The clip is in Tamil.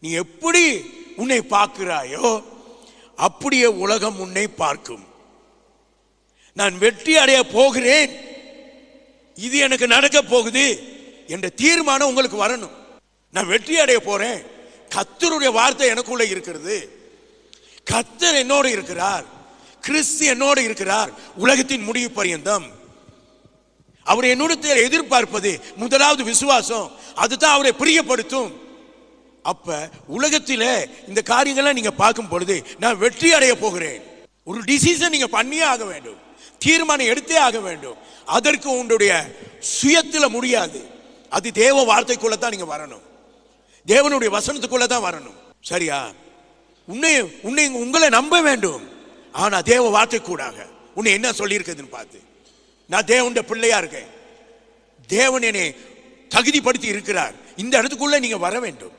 நீ எப்படி உன்னை பார்க்கிறாயோ அப்படியே உலகம் உன்னை பார்க்கும். நான் வெற்றி அடைய போகிறேன், இது எனக்கு நடக்க போகுது என்ற தீர்மானம் உங்களுக்கு வரணும். நான் வெற்றி அடைய போறேன், கர்த்தருடைய வார்த்தை எனக்குள்ள இருக்கிறது, கர்த்தர் என்னோடு இருக்கிறார், கிறிஸ்து என்னோடு இருக்கிறார் உலகத்தின் முடிவு பரியந்தம். அவரை என்னோட எதிர்பார்ப்பது முதலாவது விசுவாசம், அதுதான் அவரை பிரியப்படுத்தும். அப்ப உலகத்தில் இந்த காரியங்களை நீங்க பார்க்கும் பொழுது நான் வெற்றி அடைய போகிறேன், ஒரு டிசிஷன் நீங்க பண்ணியே ஆக வேண்டும், தீர்மானம் எடுத்தே ஆக வேண்டும். அதற்கு உங்களுடைய சுயத்துல முடியாது, அது தேவ வார்த்தைக்குள்ள தான் நீங்க வரணும், தேவனுடைய வசனத்துக்குள்ள தான் வரணும். சரியா? உங்களை நம்ப வேண்டும். ஆனா தேவ வார்த்தை கூடாக உன்னை என்ன சொல்லி இருக்குதுன்னு பார்த்து, நான் தேவனுடைய பிள்ளையா இருக்கேன், தேவன் என்னை தகுதிப்படுத்தி இருக்கிறார், இந்த இடத்துக்குள்ள நீங்க வர வேண்டும்.